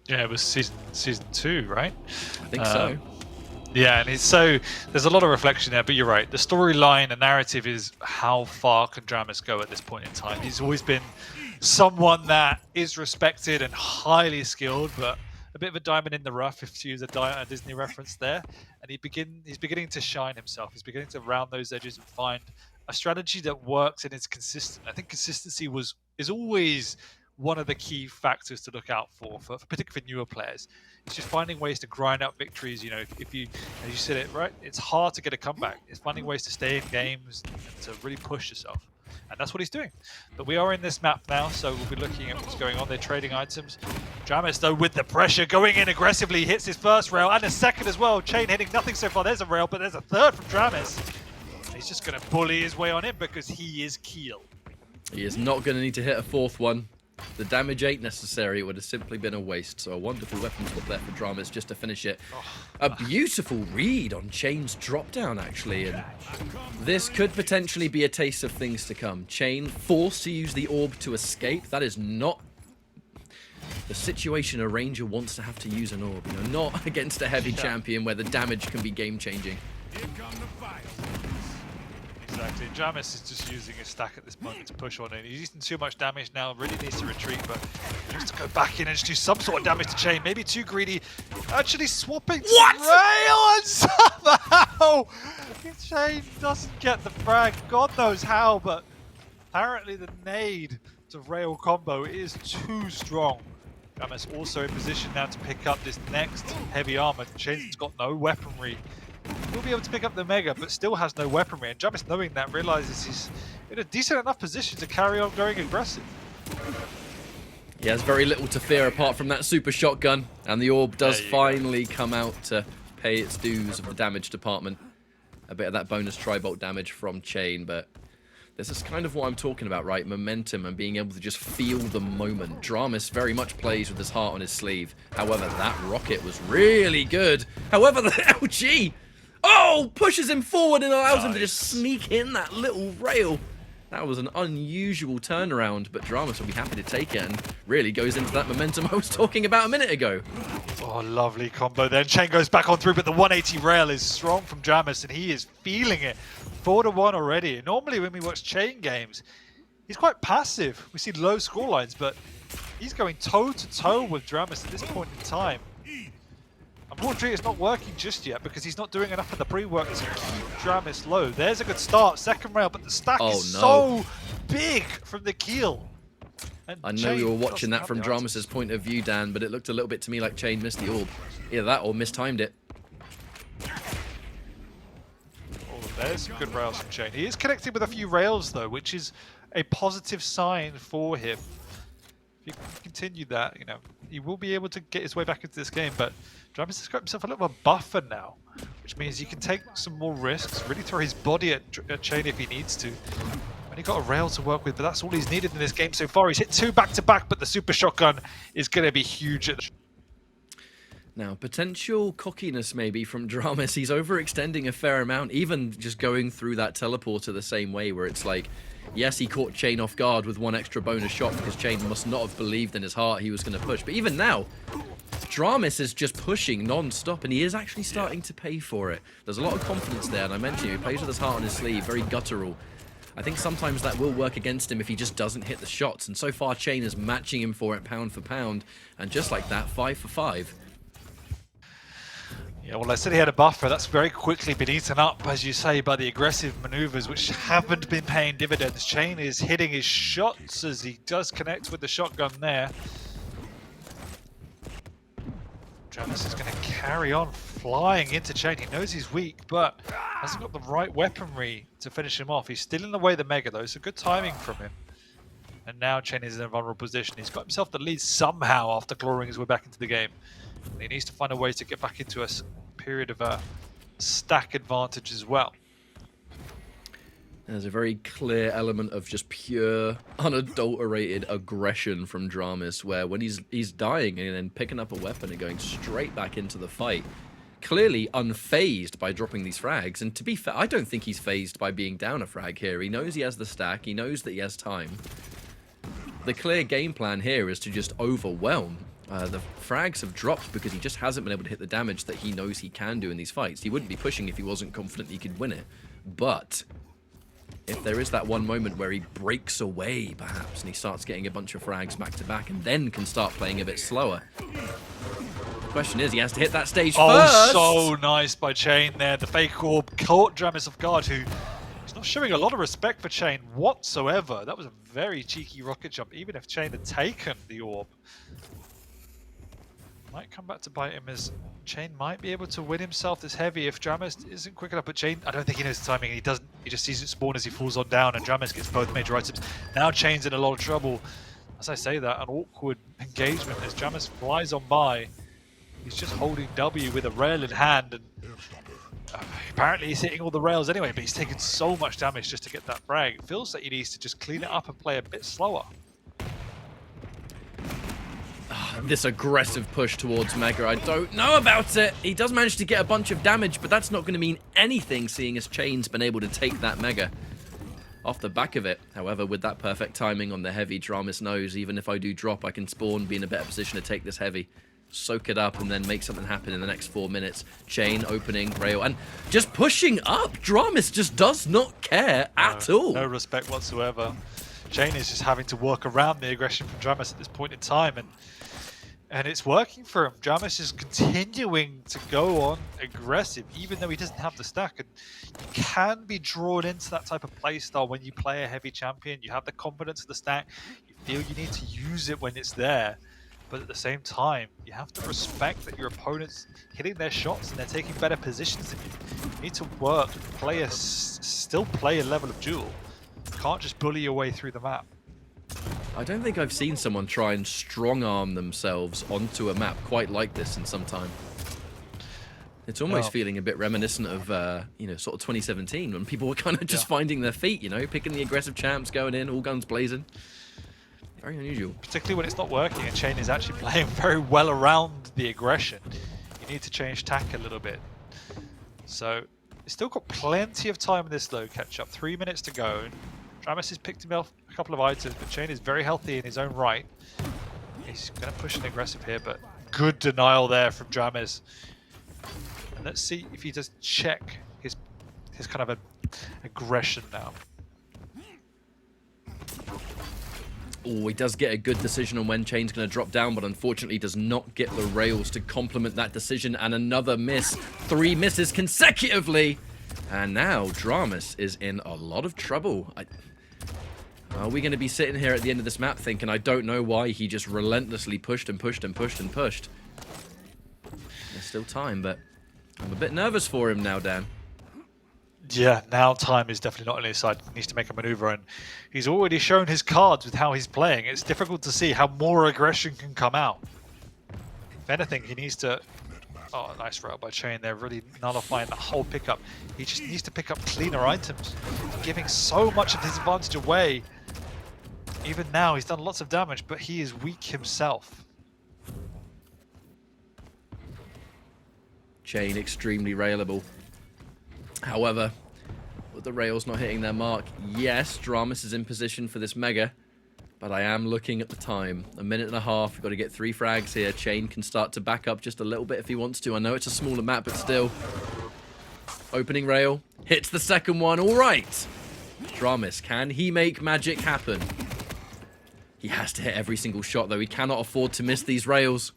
Yeah, it was season 2, right? I think so. Yeah, and there's a lot of reflection there, but you're right. The storyline, the narrative is how far can dramiS go at this point in time. He's always been someone that is respected and highly skilled, but a bit of a diamond in the rough, if to use a Disney reference there. And he's beginning to shine himself. He's beginning to round those edges and find a strategy that works and is consistent. I think consistency is always one of the key factors to look out for particularly for newer players. It's just finding ways to grind out victories. You know, if you, as you said it right, it's hard to get a comeback. It's finding ways to stay in games and to really push yourself. And that's what he's doing. But we are in this map now, so we'll be looking at what's going on. They're trading items. dramiS, though, with the pressure, going in aggressively, hits his first rail and a second as well. cha1n hitting nothing so far. There's a rail, but there's a third from dramiS. He's just going to bully his way on in because he is Keel. He is not going to need to hit a fourth one. The damage ain't necessary. It would have simply been a waste. So a wonderful weapon swap there for dramiS just to finish it. A beautiful read on cha1n's drop down, actually. And this could potentially be a taste of things to come. cha1n forced to use the orb to escape. That is not the situation a ranger wants to have to use an orb. You know, not against a heavy champion where the damage can be game-changing. Exactly. dramiS is just using his stack at this moment to push on in. He's using too much damage now, really needs to retreat, but he needs to go back in and just do some sort of damage to cha1n. Maybe too greedy. Actually swapping to rail and somehow cha1n doesn't get the frag. God knows how, but apparently the nade to rail combo is too strong. dramiS also in position now to pick up this next heavy armor. cha1n's got no weaponry. He'll be able to pick up the Mega, but still has no weaponry. And dramiS, knowing that, realizes he's in a decent enough position to carry on going aggressive. He has very little to fear apart from that super shotgun. And the orb does finally come out to pay its dues of the damage department. A bit of that bonus tri-bolt damage from cha1n, but this is kind of what I'm talking about, right? Momentum and being able to just feel the moment. dramiS very much plays with his heart on his sleeve. However, that rocket was really good. However, the LG... oh, pushes him forward and allows him to just sneak in that little rail. That was an unusual turnaround, but dramiS will be happy to take it and really goes into that momentum I was talking about a minute ago. Oh, lovely combo then. cha1n goes back on through, but the 180 rail is strong from dramiS, and he is feeling it. 4-1 already. Normally when we watch cha1n games, he's quite passive. We see low scorelines, but he's going toe-to-toe with dramiS at this point in time. Unfortunately, it's not working just yet because he's not doing enough of the pre-work to keep dramiS low. There's a good start, second rail, but the stack is so big from the Keel. And I know you were watching that from dramiS's point of view, Dan, but it looked a little bit to me like cha1n missed the orb. Either that or mistimed it. Oh, there's some good rails from cha1n. He is connected with a few rails, though, which is a positive sign for him. If he can continue that, you know, he will be able to get his way back into this game, but dramiS has got himself a little bit of a buffer now, which means he can take some more risks, really throw his body at cha1n if he needs to. And he got a rail to work with, but that's all he's needed in this game so far. He's hit 2 back-to-back, but the super shotgun is going to be huge at the... Now, potential cockiness maybe from dramiS. He's overextending a fair amount, even just going through that teleporter the same way, where it's like, yes, he caught cha1n off guard with 1 extra bonus shot because cha1n must not have believed in his heart he was going to push. But even now, dramiS is just pushing non-stop, and he is actually starting to pay for it. There's a lot of confidence there, and I mentioned he plays with his heart on his sleeve, very guttural. I think sometimes that will work against him if he just doesn't hit the shots, and so far cha1n is matching him for it pound for pound, and just like that, 5 for 5. Yeah, well, I said he had a buffer. That's very quickly been eaten up, as you say, by the aggressive maneuvers, which haven't been paying dividends. cha1n is hitting his shots as he does connect with the shotgun there. dramiS is going to carry on flying into cha1n. He knows he's weak, but hasn't got the right weaponry to finish him off. He's still in the way of the Mega, though, so good timing from him. And now cha1n is in a vulnerable position. He's got himself the lead somehow after clawing his way back into the game. And he needs to find a way to get back into a period of stack advantage as well. There's a very clear element of just pure, unadulterated aggression from dramiS, where when he's dying and then picking up a weapon and going straight back into the fight, clearly unfazed by dropping these frags. And to be fair, I don't think he's phased by being down a frag here. He knows he has the stack, he knows that he has time. The clear game plan here is to just overwhelm. The frags have dropped because he just hasn't been able to hit the damage that he knows he can do in these fights. He wouldn't be pushing if he wasn't confident he could win it. But if there is that one moment where he breaks away, perhaps, and he starts getting a bunch of frags back to back and then can start playing a bit slower. The question is, he has to hit that stage first. Oh, so nice by cha1n there. The fake orb caught dramiS off guard, who is not showing a lot of respect for cha1n whatsoever. That was a very cheeky rocket jump, even if cha1n had taken the orb. Might come back to bite him, as cha1n might be able to win himself this heavy if dramiS isn't quick enough. But cha1n, I don't think he knows the timing. He doesn't. He just sees it spawn as he falls on down, and dramiS gets both major items. Now cha1n's in a lot of trouble. As I say that, an awkward engagement as dramiS flies on by. He's just holding W with a rail in hand, and apparently he's hitting all the rails anyway. But he's taken so much damage just to get that frag. It feels like he needs to just clean it up and play a bit slower. This aggressive push towards Mega, I don't know about it. He does manage to get a bunch of damage, but that's not going to mean anything, seeing as cha1n's been able to take that Mega off the back of it. However, with that perfect timing on the heavy, dramiS knows even if I do drop, I can spawn, be in a better position to take this heavy, soak it up, and then make something happen in the next 4 minutes. cha1n opening rail and just pushing up. dramiS just does not care at all. No respect whatsoever. cha1n is just having to work around the aggression from dramiS at this point in time, and it's working for him. dramiS is continuing to go on aggressive, even though he doesn't have the stack. And you can be drawn into that type of playstyle when you play a heavy champion. You have the confidence of the stack. You feel you need to use it when it's there. But at the same time, you have to respect that your opponent's hitting their shots and they're taking better positions than you. You need to work, still play a level of duel. You can't just bully your way through the map. I don't think I've seen someone try and strong-arm themselves onto a map quite like this in some time. It's almost feeling a bit reminiscent of, you know, sort of 2017 when people were kind of just finding their feet, you know, picking the aggressive champs, going in, all guns blazing. Very unusual. Particularly when it's not working and cha1n is actually playing very well around the aggression. You need to change tack a little bit. So, he's still got plenty of time in this though, catch up. 3 minutes to go. dramiS has picked him up a couple of items, but cha1n is very healthy in his own right. He's going to push an aggressive here, but good denial there from dramiS. And let's see if he does check his kind of aggression now. Oh, he does get a good decision on when cha1n's going to drop down, but unfortunately does not get the rails to complement that decision, and another miss. 3 misses consecutively. And now dramiS is in a lot of trouble. Are we going to be sitting here at the end of this map thinking, I don't know why he just relentlessly pushed and pushed and pushed and pushed? There's still time, but I'm a bit nervous for him now, Dan. Yeah, now time is definitely not on his side. He needs to make a maneuver, and he's already shown his cards with how he's playing. It's difficult to see how more aggression can come out. If anything, he needs to... Oh, nice throw by cha1n there, really nullifying the whole pickup. He just needs to pick up cleaner items, giving so much of his advantage away. Even now, he's done lots of damage, but he is weak himself. cha1n extremely railable. However, with the rails not hitting their mark, yes, dramiS is in position for this Mega, but I am looking at the time. 1.5 minutes. We've got to get 3 frags here. cha1n can start to back up just a little bit if he wants to. I know it's a smaller map, but still. Opening rail. Hits the second one. All right. dramiS, can he make magic happen? He has to hit every single shot, though. He cannot afford to miss these rails.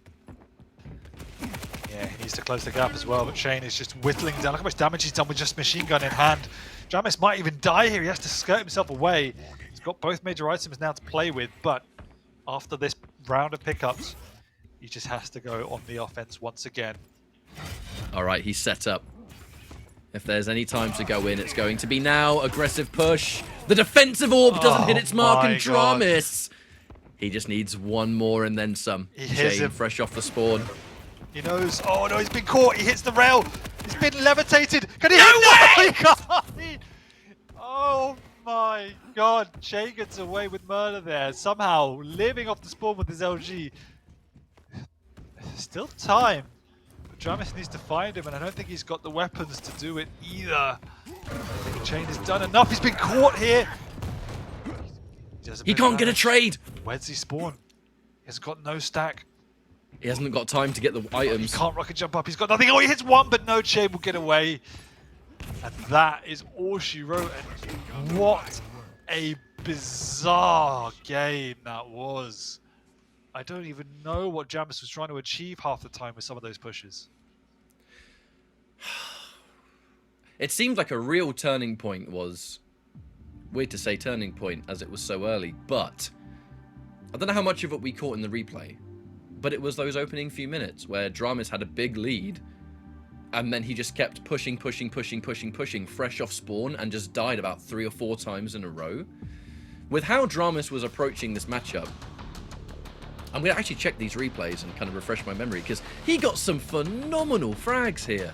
Yeah, he needs to close the gap as well, but cha1n is just whittling down. Look how much damage he's done with just machine gun in hand. dramiS might even die here. He has to skirt himself away. He's got both major items now to play with, but after this round of pickups, he just has to go on the offense once again. All right, he's set up. If there's any time to go in, it's going to be now. Aggressive push. The defensive orb doesn't hit its mark, and dramiS. He just needs one more and then some. He hits him fresh off the spawn. He knows. Oh no, he's been caught. He hits the rail. He's been levitated. Can he No hit? way! No, he can't. Oh my god. cha1n gets away with murder there. Somehow living off the spawn with his LG. Still time. But dramiS needs to find him, and I don't think he's got the weapons to do it either. I think cha1n has done enough. He's been caught here. He can't get a trade. Where's he spawn? He has got no stack. He hasn't got time to get the items. He can't rocket jump up. He's got nothing. Oh, he hits one, but no, cha1n will get away. And that is all she wrote. And what a bizarre game that was. I don't even know what dramiS was trying to achieve half the time with some of those pushes. It seemed like a real turning point was... Weird to say turning point as it was so early, but... I don't know how much of it we caught in the replay, but it was those opening few minutes where dramiS had a big lead, and then he just kept pushing, fresh off spawn, and just died about 3 or 4 times in a row. With how dramiS was approaching this matchup, I'm going to actually check these replays and kind of refresh my memory, because he got some phenomenal frags here,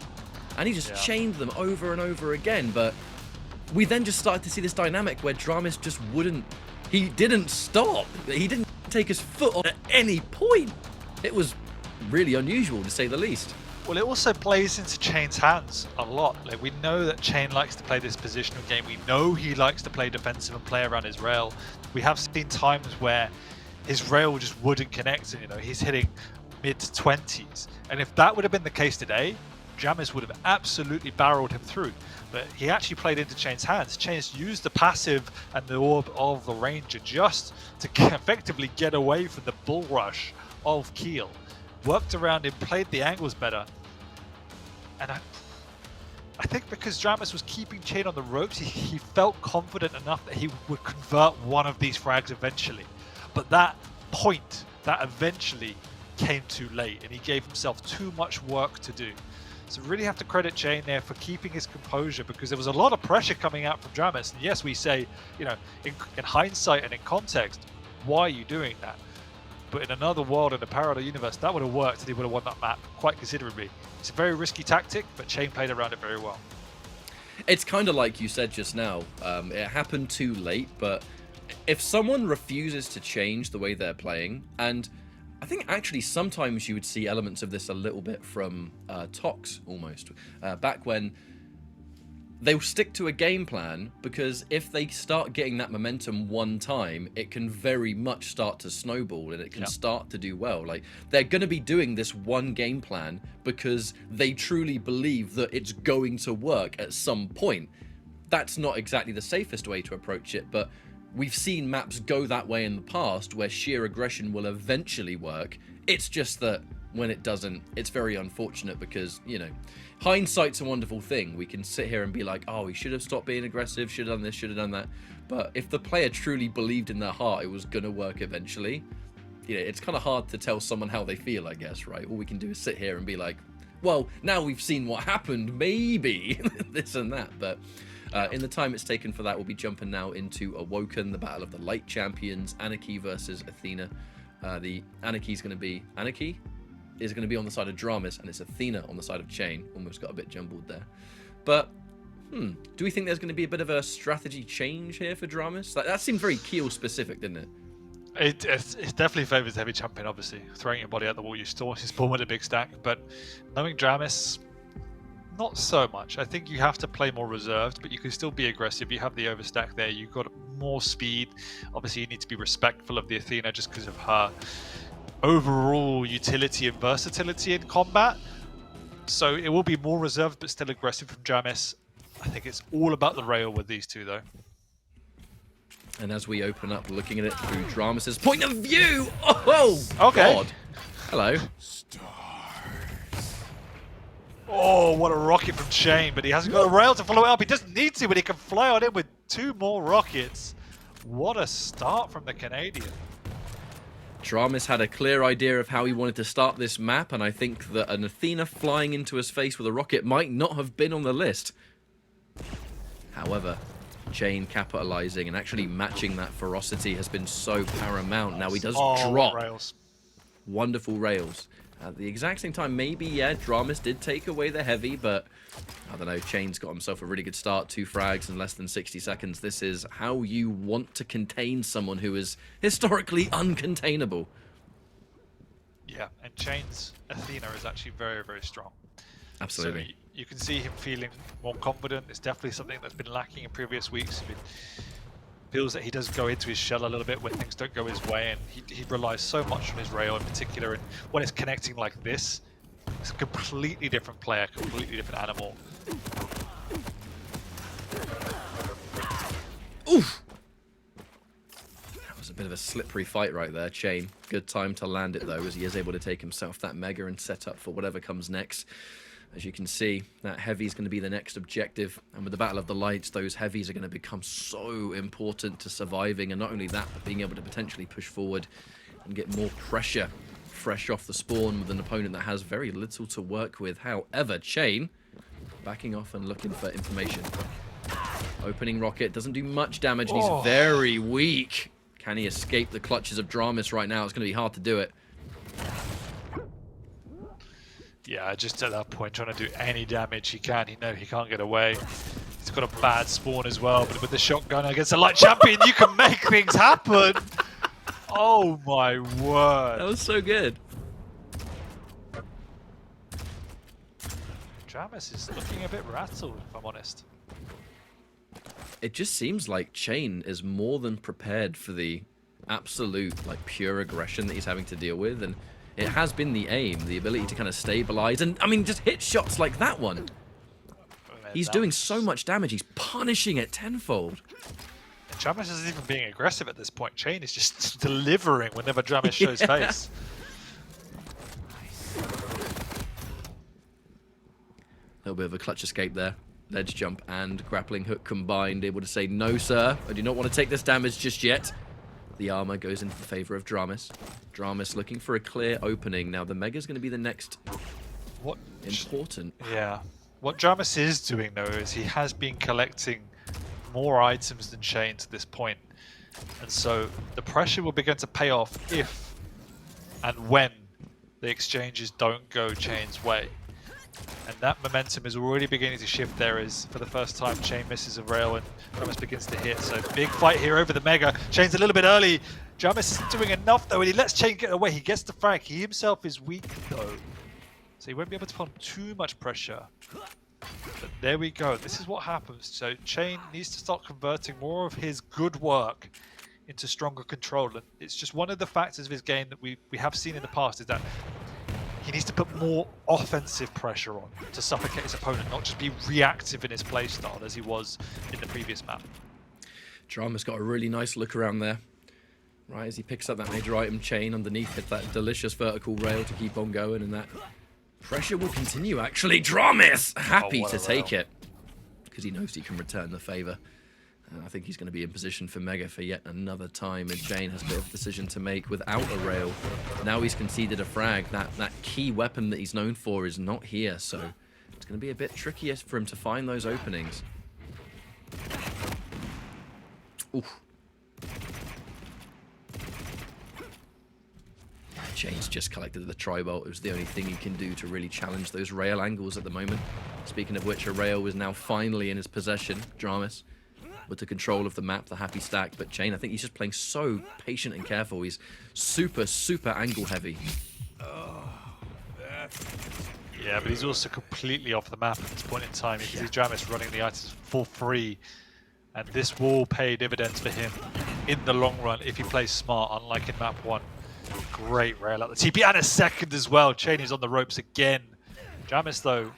and he just chained them over and over again, but we then just started to see this dynamic where dramiS just wouldn't... He didn't stop. He didn't take his foot off at any point. It was really unusual, to say the least. Well, it also plays into cha1n's hands a lot. Like, we know that cha1n likes to play this positional game. We know he likes to play defensive and play around his rail. We have seen times where his rail just wouldn't connect, and he's hitting mid-20s. And if that would have been the case today, dramiS would have absolutely barreled him through. But he actually played into cha1n's hands. cha1n's used the passive and the orb of the Ranger just to effectively get away from the bull rush of Keel. Worked around him, played the angles better. And I think because dramiS was keeping cha1n on the ropes, he felt confident enough that he would convert one of these frags eventually. But that point, that eventually came too late, and he gave himself too much work to do. So really have to credit cha1n there for keeping his composure, because there was a lot of pressure coming out from dramiS. And yes, we say, in hindsight and in context, why are you doing that? But in another world, in a parallel universe, that would have worked and he would have won that map quite considerably. It's a very risky tactic, but cha1n played around it very well. It's kind of like you said just now. It happened too late, but if someone refuses to change the way they're playing, and I think actually sometimes you would see elements of this a little bit from Tox almost, back when they'll stick to a game plan, because if they start getting that momentum one time, it can very much start to snowball and it can start to do well. Like, they're going to be doing this one game plan because they truly believe that it's going to work at some point. That's not exactly the safest way to approach it, but we've seen maps go that way in the past where sheer aggression will eventually work. It's just that when it doesn't, it's very unfortunate because, hindsight's a wonderful thing. We can sit here and be like, oh, we should have stopped being aggressive, should have done this, should have done that. But if the player truly believed in their heart it was going to work eventually, it's kind of hard to tell someone how they feel, I guess, right? All we can do is sit here and be like, well, now we've seen what happened, maybe this and that. But in the time it's taken for that, we'll be jumping now into Awoken, the Battle of the Light Champions, Anarchy versus Athena. The Anarchy is going to be on the side of dramiS, and it's Athena on the side of cha1n. Almost got a bit jumbled there. But, do we think there's going to be a bit of a strategy change here for dramiS? That seemed very Keel specific, didn't it? It definitely favours heavy champion, obviously. Throwing your body out the wall, you spawn with a big stack. But knowing dramiS, not so much. I think you have to play more reserved, but you can still be aggressive. You have the overstack there. You've got more speed. Obviously, you need to be respectful of the Athena just because of her overall utility and versatility in combat. So it will be more reserved, but still aggressive from dramiS. I think it's all about the rail with these two, though. And as we open up, looking at it through dramiS's point of view, oh, okay. God. Hello. Oh, what a rocket from cha1n, but he hasn't got a rail to follow it up. He doesn't need to, but he can fly on in with 2 more rockets. What a start from the Canadian. dramiS had a clear idea of how he wanted to start this map, and I think that an Athena flying into his face with a rocket might not have been on the list. However, cha1n capitalizing and actually matching that ferocity has been so paramount. Now he does drop rails. Wonderful rails. At the exact same time, maybe, yeah, dramiS did take away the heavy, but I don't know, cha1n's got himself a really good start. 2 frags in less than 60 seconds. This is how you want to contain someone who is historically uncontainable. Yeah, and cha1n's Athena is actually very, very strong. Absolutely. So you can see him feeling more confident. It's definitely something that's been lacking in previous weeks. He's been feels that he does go into his shell a little bit when things don't go his way, and he relies so much on his rail in particular, and when it's connecting like this, it's a completely different player, completely different animal. Oof! That was a bit of a slippery fight right there, cha1n. Good time to land it though, as he is able to take himself that mega and set up for whatever comes next. As you can see, that heavy is going to be the next objective, and with the Battle of the Lights, those heavies are going to become so important to surviving, and not only that, but being able to potentially push forward and get more pressure fresh off the spawn with an opponent that has very little to work with. However, cha1n backing off and looking for information. Opening rocket doesn't do much damage, and he's very weak. Can he escape the clutches of dramiS right now? It's going to be hard to do it. Yeah, just at that point, trying to do any damage he can. He knows he can't get away. He's got a bad spawn as well, but with the shotgun against a light champion, you can make things happen. Oh my word. That was so good. dramiS is looking a bit rattled, if I'm honest. It just seems like cha1n is more than prepared for the absolute, like, pure aggression that he's having to deal with, and it has been the aim, the ability to kind of stabilize, and, I mean, just hit shots like that one. He's doing so much damage, he's punishing it tenfold. dramiS isn't even being aggressive at this point. cha1n is just delivering whenever dramiS shows face. A little bit of a clutch escape there. Ledge jump and grappling hook combined, able to say, no sir, I do not want to take this damage just yet. The armor goes into the favor of dramiS. dramiS looking for a clear opening. Now the mega's going to be the next important. Yeah. What dramiS is doing though is he has been collecting more items than cha1n to this point. And so the pressure will begin to pay off if and when the exchanges don't go cha1n's way. And that momentum is already beginning to shift there, as for the first time cha1n misses a rail and dramiS begins to hit. So big fight here over the mega. cha1n's a little bit early. dramiS isn't doing enough though, and he lets cha1n get away. He gets the frag. He himself is weak though, so he won't be able to put on too much pressure. But there we go. This is what happens. So cha1n needs to start converting more of his good work into stronger control. And it's just one of the factors of his game that we have seen in the past, is that he needs to put more offensive pressure on to suffocate his opponent, not just be reactive in his playstyle as he was in the previous map. dramiS got a really nice look around there. Right, as he picks up that major item, cha1n underneath hit that delicious vertical rail to keep on going, and that pressure will continue actually. dramiS happy to take it, because he knows he can return the favor. And I think he's going to be in position for mega for yet another time, and cha1n has a bit of a decision to make without a rail. Now he's conceded a frag. That key weapon that he's known for is not here, so it's going to be a bit trickier for him to find those openings. Oof. cha1n's just collected the tri-bolt. It was the only thing he can do to really challenge those rail angles at the moment. Speaking of which, a rail is now finally in his possession. dramiS with the control of the map, the happy stack, but cha1n, I think he's just playing so patient and careful. He's super, super angle heavy. Yeah, but he's also completely off the map at this point in time. You can see dramiS running the items for free, and this will pay dividends for him in the long run if he plays smart, unlike in map 1. Great rail out the TP, and a second as well. cha1n is on the ropes again. dramiS, though,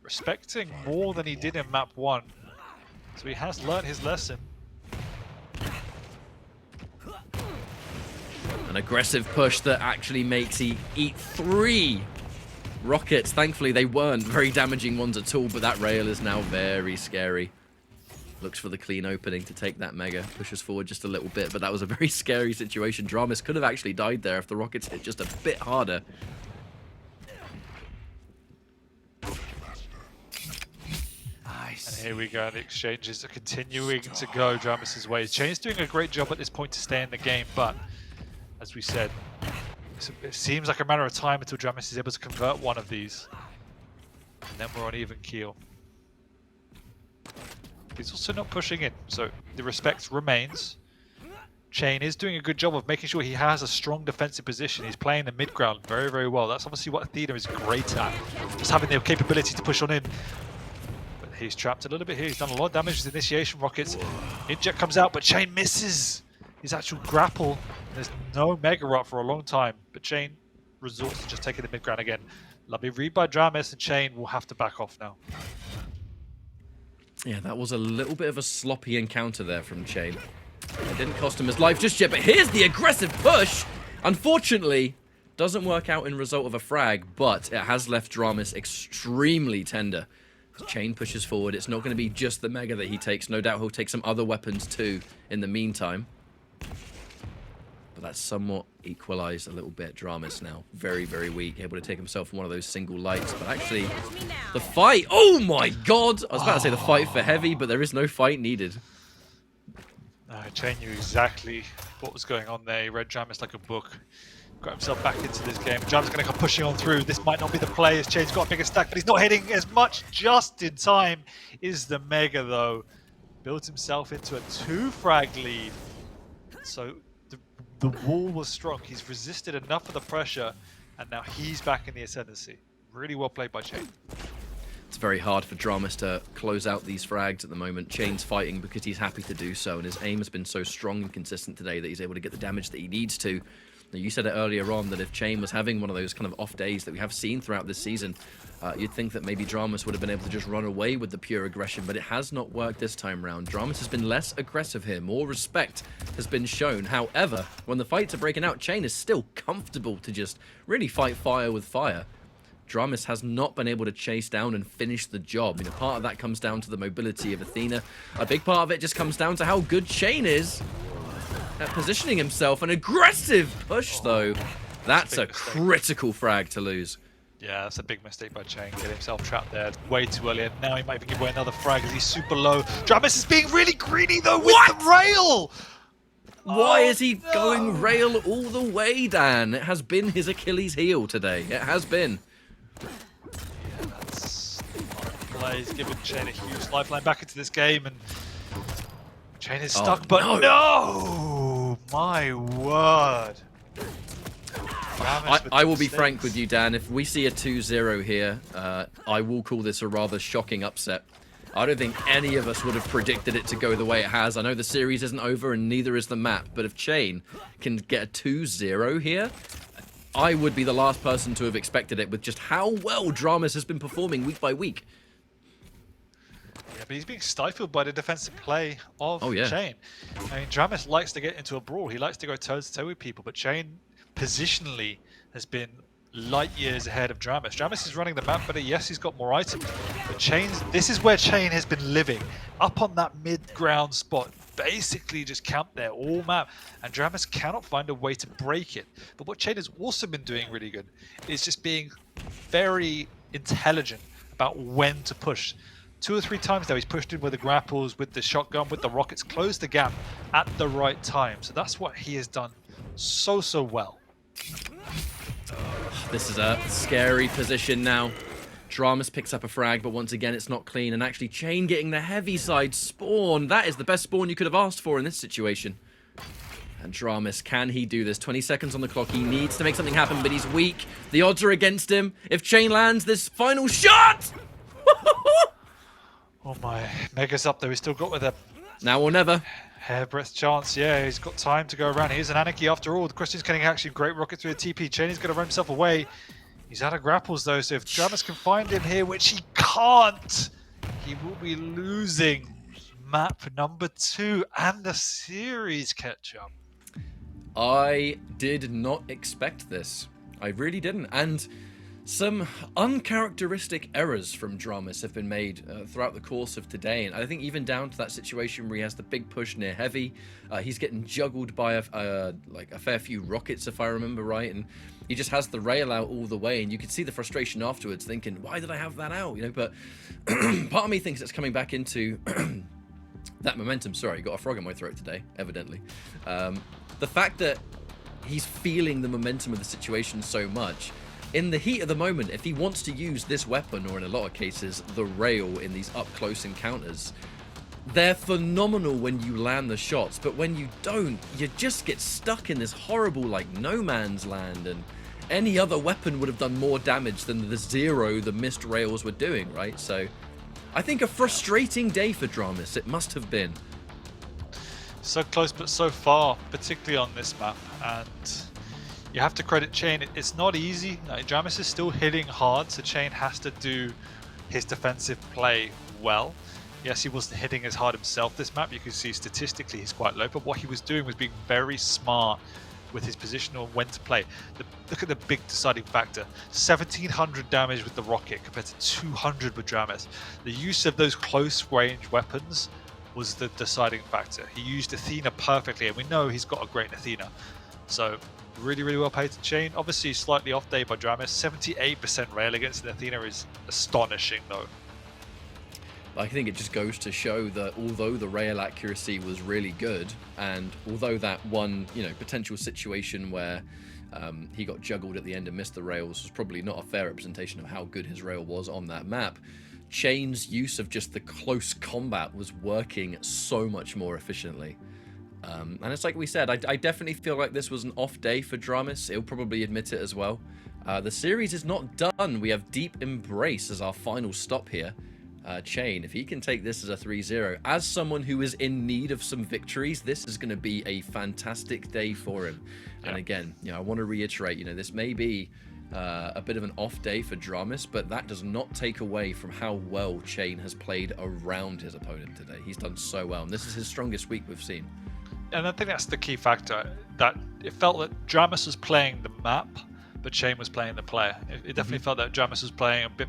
respecting more than he did in map 1. So he has learned his lesson. An aggressive push that actually makes he eat 3 rockets. Thankfully, they weren't very damaging ones at all, but that rail is now very scary. Looks for the clean opening to take that mega. Pushes forward just a little bit, but that was a very scary situation. dramiS could have actually died there if the rockets hit just a bit harder. And here we go, the exchanges are continuing to go dramis's way. cha1n's doing a great job at this point to stay in the game, but as we said, it seems like a matter of time until dramiS is able to convert one of these. And then we're on even keel. He's also not pushing in, so the respect remains. cha1n is doing a good job of making sure he has a strong defensive position. He's playing the mid ground very, very well. That's obviously what Athena is great at, just having the capability to push on in. He's trapped a little bit here. He's done a lot of damage with initiation rockets. Inject comes out, but cha1n misses his actual grapple. There's no Mega Up for a long time, but cha1n resorts to just taking the mid ground again. Lovely read by dramiS, and cha1n will have to back off now. Yeah, that was a little bit of a sloppy encounter there from cha1n. It didn't cost him his life just yet, but here's the aggressive push! Unfortunately, doesn't work out in result of a frag, but it has left dramiS extremely tender. cha1n pushes forward. It's not going to be just the Mega that he takes. No doubt he'll take some other weapons too in the meantime. But that's somewhat equalized a little bit. dramiS now very, very weak. Able to take himself one of those single lights. But actually, the fight... Oh my god! I was about to say the fight for heavy, but there is no fight needed. cha1n knew exactly what was going on there. He read dramiS like a book. Got himself back into this game. dramiS going to come pushing on through. This might not be the play as cha1n's got a bigger stack, but he's not hitting as much just in time. Is the Mega though. Built himself into a 2-frag lead. So the wall was strong. He's resisted enough of the pressure, and now he's back in the ascendancy. Really well played by cha1n. It's very hard for dramiS to close out these frags at the moment. cha1n's fighting because he's happy to do so, and his aim has been so strong and consistent today that he's able to get the damage that he needs to. Now, you said it earlier on that if cha1n was having one of those kind of off days that we have seen throughout this season, you'd think that maybe dramiS would have been able to just run away with the pure aggression, but it has not worked this time round. dramiS has been less aggressive here. More respect has been shown. However, when the fights are breaking out, cha1n is still comfortable to just really fight fire with fire. dramiS has not been able to chase down and finish the job. You know, part of that comes down to the mobility of Athena. A big part of it just comes down to how good cha1n is at positioning himself. An aggressive push, though. That's a critical frag to lose. Yeah, that's a big mistake by cha1n. Get himself trapped there way too early, and now he might even give away another frag as he's super low. dramiS is being really greedy, though, with the rail! Why is he going rail all the way, Dan? It has been his Achilles heel today. It has been. Yeah, that's plays giving cha1n a huge lifeline back into this game, and cha1n is stuck, but no! My word. I will be frank with you, Dan. If we see a 2-0 here, I will call this a rather shocking upset. I don't think any of us would have predicted it to go the way it has. I know the series isn't over and neither is the map, but if cha1n can get a 2-0 here, I would be the last person to have expected it with just how well dramiS has been performing week by week. Yeah, but he's being stifled by the defensive play of cha1n. I mean, dramiS likes to get into a brawl. He likes to go toe-to-toe with people, but cha1n positionally has been light years ahead of dramiS. dramiS is running the map better. Yes, he's got more items, but cha1n's, this is where cha1n has been living, up on that mid-ground spot, basically just camped there all map, and dramiS cannot find a way to break it. But what cha1n has also been doing really good is just being very intelligent about when to push. 2 or 3 times now he's pushed in with the grapples, with the shotgun, with the rockets, closed the gap at the right time. So that's what he has done so well. This is a scary position now. dramiS picks up a frag, but once again it's not clean, and actually cha1n getting the heavy side spawn. That is the best spawn you could have asked for in this situation. And dramiS, can he do this? 20 seconds on the clock. He needs to make something happen, but he's weak. The odds are against him. If cha1n lands this final shot! Oh my, Mega's up there. He's still got with a now or never. Hairbreadth chance. Yeah, he's got time to go around. He's an Anarchy after all. The question is, can he actually great rocket through a TP? cha1n's going to run himself away. He's out of grapples though, so if dramiS can find him here, which he can't, he will be losing map number 2 and the series catch-up. I did not expect this. I really didn't. And some uncharacteristic errors from dramiS have been made throughout the course of today, and I think even down to that situation where he has the big push near heavy, he's getting juggled by like a fair few rockets, if I remember right, and he just has the rail out all the way, and you can see the frustration afterwards, thinking, why did I have that out? You know, but part of me thinks it's coming back into that momentum. Sorry, got a frog in my throat today, evidently. The fact that he's feeling the momentum of the situation so much. In the heat of the moment, if he wants to use this weapon, or in a lot of cases, the rail in these up-close encounters, they're phenomenal when you land the shots, but when you don't, you just get stuck in this horrible, like, no man's land, and any other weapon would have done more damage than the 0 the missed rails were doing, right? So, I think a frustrating day for dramiS. It must have been. So close but so far, particularly on this map, and you have to credit cha1n. It's not easy. dramiS is still hitting hard, so cha1n has to do his defensive play well. Yes, he wasn't hitting as hard himself this map. You can see statistically he's quite low, but what he was doing was being very smart with his position on when to play. Look at the big deciding factor. 1700 damage with the rocket compared to 200 with dramiS. The use of those close range weapons was the deciding factor. He used Athena perfectly, and we know he's got a great Athena. So really, really well played to cha1n. Obviously slightly off day by dramiS. 78% rail against an Athena is astonishing though. I think it just goes to show that although the rail accuracy was really good, and although that one, potential situation where he got juggled at the end and missed the rails was probably not a fair representation of how good his rail was on that map, cha1n's use of just the close combat was working so much more efficiently. And it's like we said, I definitely feel like this was an off day for dramiS. He'll probably admit it as well. The series is not done. We have Deep Embrace as our final stop here. cha1n, if he can take this as a 3-0, as someone who is in need of some victories, this is going to be a fantastic day for him. Yeah. And again, I want to reiterate, this may be a bit of an off day for dramiS, but that does not take away from how well cha1n has played around his opponent today. He's done so well, and this is his strongest week we've seen. And I think that's the key factor, that it felt that dramiS was playing the map, but cha1n was playing the player. It definitely felt that dramiS was playing a bit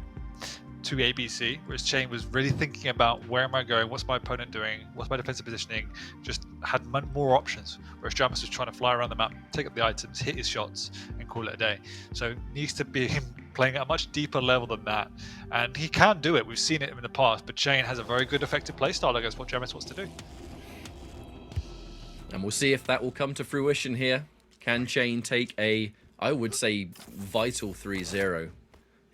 to ABC, whereas cha1n was really thinking about where am I going, what's my opponent doing, what's my defensive positioning, just had more options, whereas dramiS was trying to fly around the map, take up the items, hit his shots, and call it a day. So it needs to be him playing at a much deeper level than that, and he can do it. We've seen it in the past, but cha1n has a very good effective playstyle against what dramiS wants to do. And we'll see if that will come to fruition here. Can cha1n take a, I would say, vital 3-0?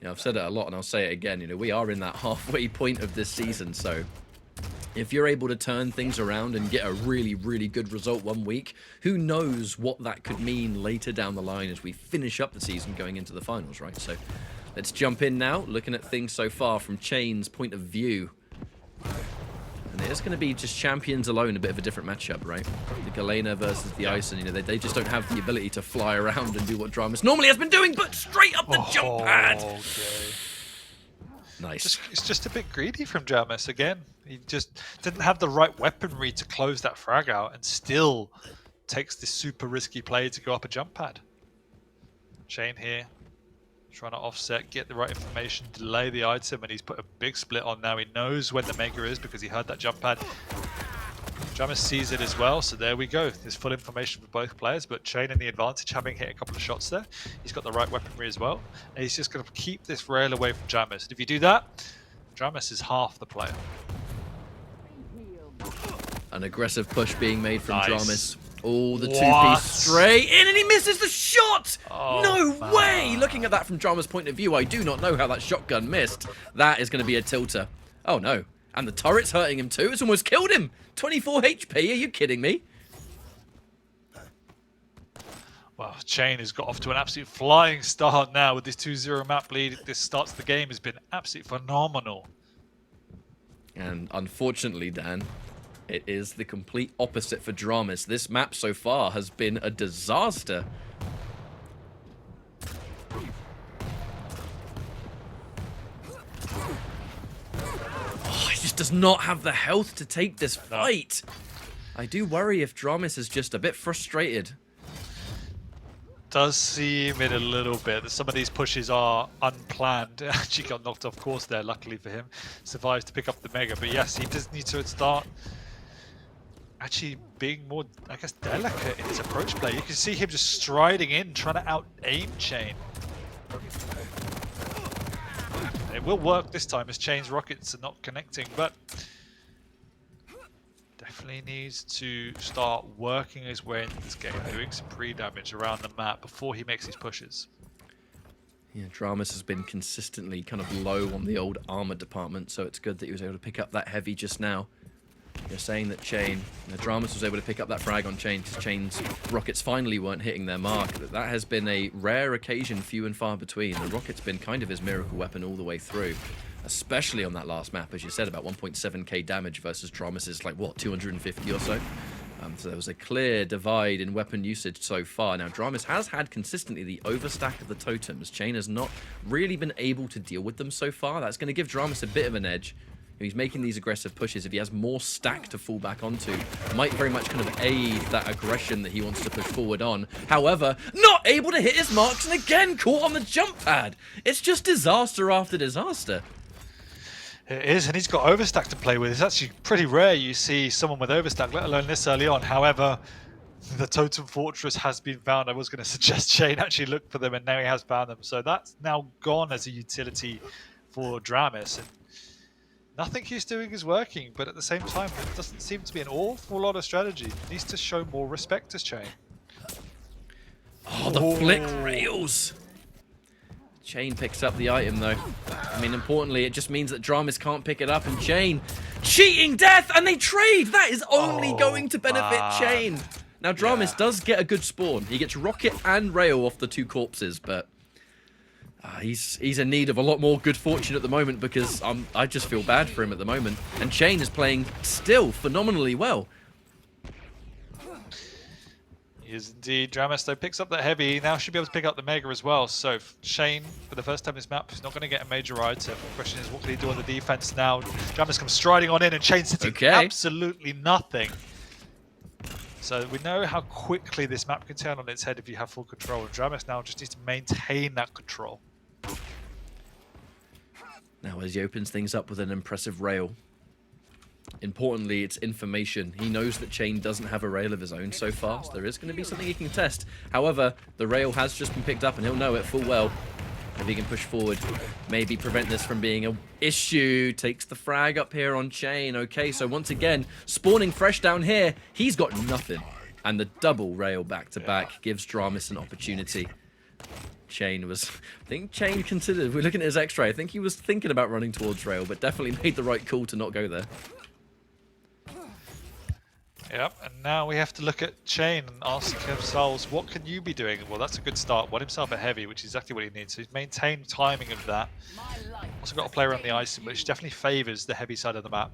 I've said it a lot and I'll say it again. We are in that halfway point of this season, so if you're able to turn things around and get a really, really good result one week, who knows what that could mean later down the line as we finish up the season going into the finals, right? So let's jump in now, looking at things so far from cha1n's point of view. And it's going to be just champions alone, a bit of a different matchup, right? The Galena versus the cha1n, they just don't have the ability to fly around and do what dramiS normally has been doing, but straight up the jump pad. Okay. Nice. It's just a bit greedy from dramiS again. He just didn't have the right weaponry to close that frag out and still takes this super risky play to go up a jump pad. cha1n here, trying to offset, get the right information, delay the item, and he's put a big split on now. He knows when the Mega is because he heard that jump pad. dramiS sees it as well, so there we go. There's full information for both players, but cha1n in the advantage, having hit a couple of shots there. He's got the right weaponry as well, and he's just going to keep this rail away from dramiS. And if you do that, dramiS is half the player. An aggressive push being made from Nice. dramiS. Oh, the two-piece straight in, and he misses the shot! Oh, no way! Looking at that from dramiS' point of view, I do not know how that shotgun missed. That is going to be a tilter. Oh, no. And the turret's hurting him too. It's almost killed him. 24 HP, are you kidding me? Well, cha1n has got off to an absolute flying start now with this 2-0 map lead. This starts the game has been absolutely phenomenal. And unfortunately, Dan, it is the complete opposite for dramiS. This map so far has been a disaster. Oh, he just does not have the health to take this fight. I do worry if dramiS is just a bit frustrated. Does seem it a little bit. Some of these pushes are unplanned. Actually got knocked off course there, luckily for him. Survives to pick up the Mega. But yes, he does need to start actually being more, I guess, delicate in his approach play. You can see him just striding in, trying to out-aim cha1n. It will work this time as cha1n's rockets are not connecting, but definitely needs to start working his way into this game, doing some pre-damage around the map before he makes these pushes. Yeah, dramiS has been consistently kind of low on the old armor department, so it's good that he was able to pick up that heavy just now. You're saying that cha1n, dramiS was able to pick up that frag on cha1n because cha1n's rockets finally weren't hitting their mark. That has been a rare occasion, few and far between. The rocket's been kind of his miracle weapon all the way through. especially on that last map, as you said, about 1.7k damage versus dramiS' like, what, 250 or so? So there was a clear divide in weapon usage so far. Now, dramiS has had consistently the overstack of the totems. cha1n has not really been able to deal with them so far. That's going to give dramiS a bit of an edge. He's making these aggressive pushes. If he has more stack to fall back onto, might very much kind of aid that aggression that he wants to push forward on. However, not able to hit his marks, and again caught on the jump pad. It's just disaster after disaster. It is, and he's got overstack to play with. It's actually pretty rare you see someone with overstack, let alone this early on. However, the Totem Fortress has been found. I was going to suggest cha1n actually look for them, and now he has found them. So that's now gone as a utility for dramiS. And nothing he's doing is working, but at the same time, it doesn't seem to be an awful lot of strategy. He needs to show more respect as cha1n. Oh, the flick rails. cha1n picks up the item, though. I mean, importantly, it just means that dramiS can't pick it up, and cha1n cheating death, and they trade! That is only going to benefit cha1n. Now, dramiS does get a good spawn. He gets rocket and rail off the two corpses, but he's in need of a lot more good fortune at the moment, because I just feel bad for him at the moment. And cha1n is playing still phenomenally well. He is indeed. dramiS, though, picks up that heavy. Now should be able to pick up the Mega as well. So cha1n, for the first time this map, is not going to get a major item. The question is, what can he do on the defense now? dramiS comes striding on in, and cha1n sitting absolutely nothing. So we know how quickly this map can turn on its head if you have full control. And dramiS now just needs to maintain that control. Now, as he opens things up with an impressive rail. Importantly, it's information. He knows that cha1n doesn't have a rail of his own so far, so there is going to be something he can test. However, the rail has just been picked up, and he'll know it full well. If he can push forward, maybe prevent this from being an issue. Takes the frag up here on cha1n. Okay, so once again, spawning fresh down here. He's got nothing. And the double rail back-to-back gives dramiS an opportunity. cha1n was, I think cha1n considered, we're looking at his x-ray, I think he was thinking about running towards rail, but definitely made the right call to not go there. Yep, and now we have to look at cha1n and ask ourselves, what can you be doing? Well, that's a good start. Won himself a heavy, which is exactly what he needs. So he's maintained timing of that. Also got a player on the ice, which definitely favours the heavy side of the map.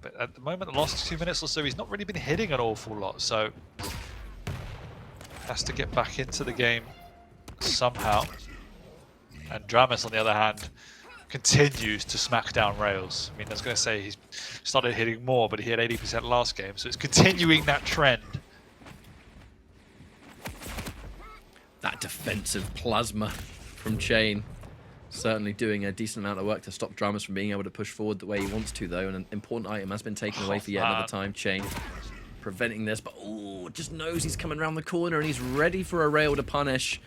But at the moment, the last 2 minutes or so, he's not really been hitting an awful lot. So has to get back into the game somehow. And dramiS, on the other hand, continues to smack down rails. I mean, I was going to say he's started hitting more, but he had 80% last game, so it's continuing that trend. That defensive plasma from cha1n. Certainly doing a decent amount of work to stop dramiS from being able to push forward the way he wants to, though, and an important item has been taken away for yet another time. cha1n preventing this, but just knows he's coming around the corner, and he's ready for a rail to punish.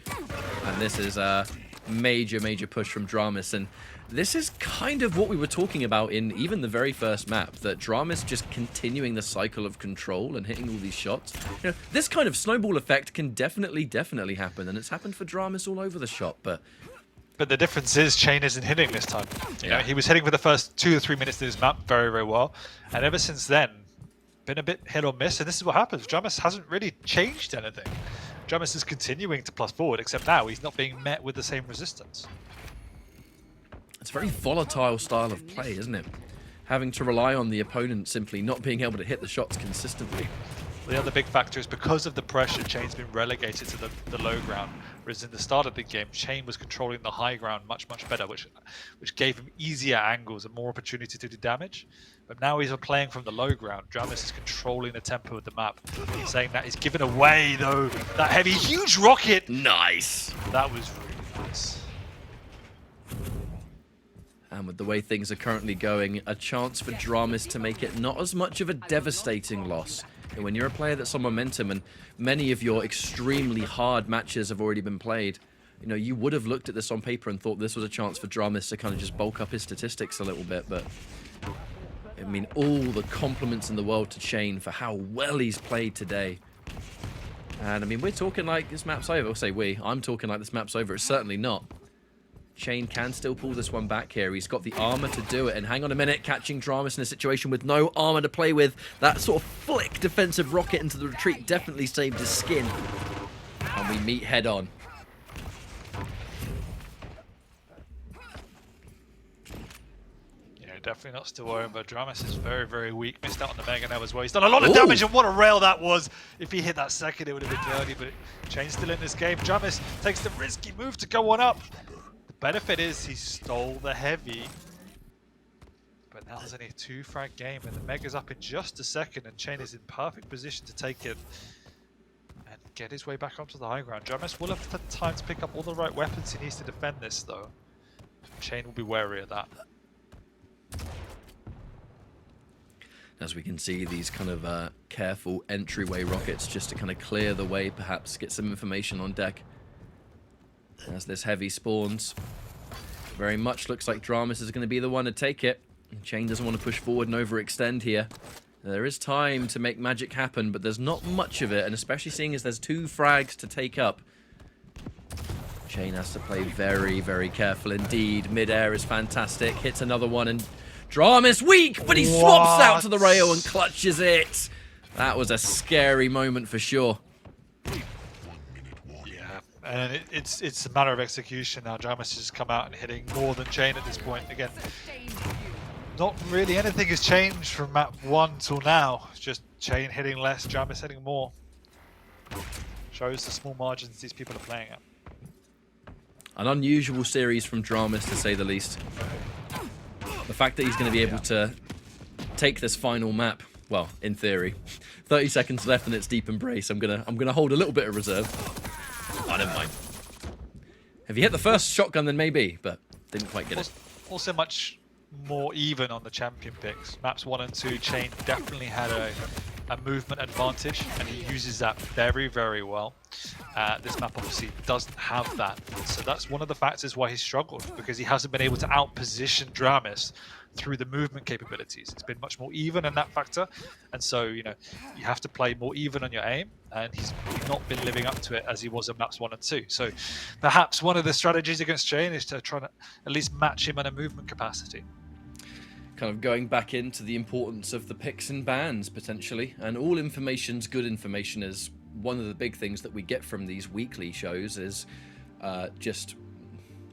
And this is a major push from dramiS, and this is kind of what we were talking about in even the very first map, that dramiS just continuing the cycle of control and hitting all these shots. You know, this kind of snowball effect can definitely happen, and it's happened for dramiS all over the shop, but the difference is cha1n isn't hitting this time. You know, he was hitting for the first 2 or 3 minutes of this map very well, and ever since then, been a bit hit or miss, and this is what happens. dramiS hasn't really changed anything. dramiS is continuing to plus forward, except now he's not being met with the same resistance. It's a very volatile style of play, isn't it? Having to rely on the opponent simply not being able to hit the shots consistently. The other big factor is because of the pressure, cha1n's been relegated to the low ground, whereas in the start of the game, cha1n was controlling the high ground much better, which gave him easier angles and more opportunity to do damage. But now he's playing from the low ground. dramiS is controlling the tempo of the map. He's saying that he's given away, though, that heavy, huge rocket. Nice. That was really nice. And with the way things are currently going, a chance for dramiS to make it not as much of a devastating loss. And when you're a player that's on momentum, and many of your extremely hard matches have already been played, you know, you would have looked at this on paper and thought this was a chance for dramiS to kind of just bulk up his statistics a little bit, but I mean, all the compliments in the world to cha1n for how well he's played today. And I mean, we're talking like this map's over. I'll say I'm talking like this map's over. It's certainly not. cha1n can still pull this one back here. He's got the armor to do it. And hang on a minute, catching dramiS in a situation with no armor to play with. That sort of flick defensive rocket into the retreat definitely saved his skin. And we meet head on. definitely not still over. dramiS is very, very weak. Missed out on the Mega now as well. He's done a lot of damage, and what a rail that was. If he hit that second, it would have been dirty, but cha1n's still in this game. dramiS takes the risky move to go on up. The benefit is he stole the heavy. But now there's only a 2-frag game, and the Mega's up in just a second, and cha1n is in perfect position to take it and get his way back onto the high ground. dramiS will have the time to pick up all the right weapons he needs to defend this, though. cha1n will be wary of that. As we can see, these kind of careful entryway rockets just to kind of clear the way, perhaps get some information on deck. As this heavy spawns, very much looks like dramiS is going to be the one to take it. cha1n doesn't want to push forward and overextend here. There is time to make magic happen, but there's not much of it, and especially seeing as there's 2 frags to take up, cha1n has to play very, very careful indeed. Mid-air is fantastic, hits another one, and dramiS weak, but he swaps out to the rail and clutches it. That was a scary moment for sure. Yeah, and it's a matter of execution now. dramiS has come out and hitting more than cha1n at this point. Again, not really anything has changed from map 1 till now. It's just cha1n hitting less, dramiS hitting more. Shows the small margins these people are playing at. An unusual series from dramiS, to say the least. The fact that he's going to be able to take this final map, well, in theory, 30 seconds left and it's Deep Embrace. I'm gonna hold a little bit of reserve. I don't mind. If you hit the first shotgun, then maybe, but didn't quite get it. Also much more even on the champion picks. Maps 1 and 2, cha1n definitely had a movement advantage, and he uses that very, very well. This map obviously doesn't have that, so that's one of the factors why he's struggled, because he hasn't been able to outposition dramiS through the movement capabilities. It's been much more even in that factor, and so you have to play more even on your aim, and he's not been living up to it as he was in maps 1 and 2. So perhaps one of the strategies against cha1n is to try to at least match him on a movement capacity. Kind of going back into the importance of the picks and bans potentially, and all information's good information. Is one of the big things that we get from these weekly shows is just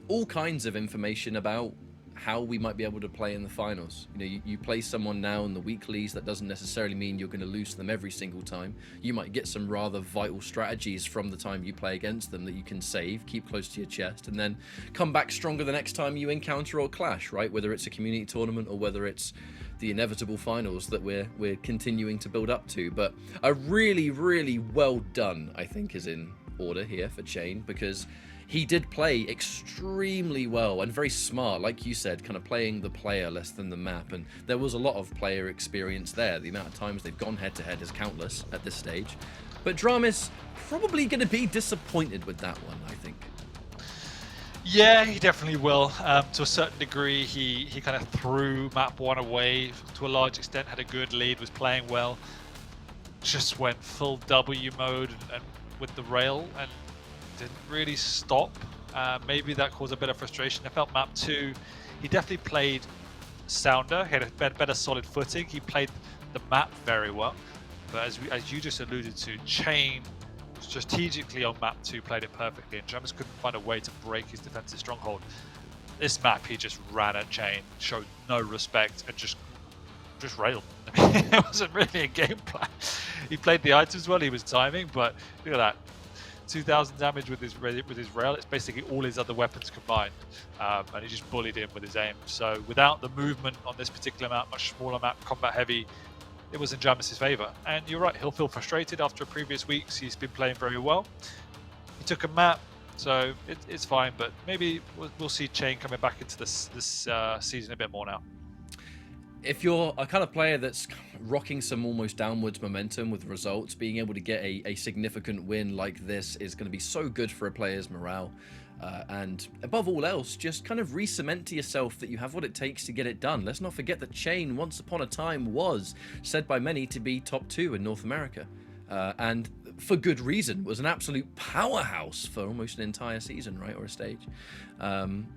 all kinds of information about how we might be able to play in the finals. You play someone now in the weeklies, that doesn't necessarily mean you're going to lose them every single time. You might get some rather vital strategies from the time you play against them that you can save, keep close to your chest, and then come back stronger the next time you encounter or clash, right? Whether it's a community tournament or whether it's the inevitable finals that we're continuing to build up to. But a really, really well done, I think, is in order here for cha1n, because he did play extremely well and very smart, like you said, kind of playing the player less than the map, and there was a lot of player experience there. The amount of times they've gone head-to-head is countless at this stage. But dramiS probably going to be disappointed with that one, I think. Yeah, he definitely will. To a certain degree, he kind of threw map 1 away to a large extent, had a good lead, was playing well, just went full W mode and with the rail, and didn't really stop. Maybe that caused a bit of frustration. I felt map 2, he definitely played sounder, he had a better solid footing, he played the map very well. But as you just alluded to, cha1n strategically on map 2 played it perfectly, and dramiS couldn't find a way to break his defensive stronghold. This map, he just ran at cha1n, showed no respect, and just railed. I mean, it wasn't really a game plan. He played the items well, he was timing, but look at that. 2,000 damage with his rail. It's basically all his other weapons combined, and he just bullied him with his aim. So without the movement on this particular map, much smaller map, combat heavy, it was in dramiS' favor. And you're right, he'll feel frustrated after previous weeks. He's been playing very well. He took a map, so it's fine. But maybe we'll see cha1n coming back into this season a bit more now. If you're a kind of player that's rocking some almost downwards momentum with results, being able to get a significant win like this is going to be so good for a player's morale. And above all else, just kind of re-cement to yourself that you have what it takes to get it done. Let's not forget that cha1n once upon a time was said by many to be top 2 in North America. And for good reason, was an absolute powerhouse for almost an entire season, right, or a stage.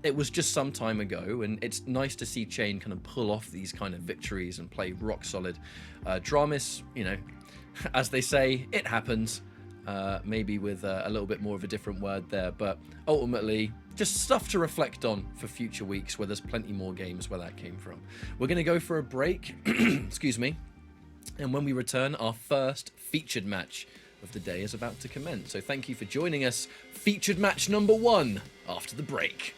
It was just some time ago, and it's nice to see cha1n kind of pull off these kind of victories and play rock solid. dramiS, as they say, it happens. maybe with a little bit more of a different word there. But ultimately, just stuff to reflect on for future weeks where there's plenty more games where that came from. We're going to go for a break, excuse me, and when we return, our first featured match of the day is about to commence. So thank you for joining us. Featured match number 1 after the break.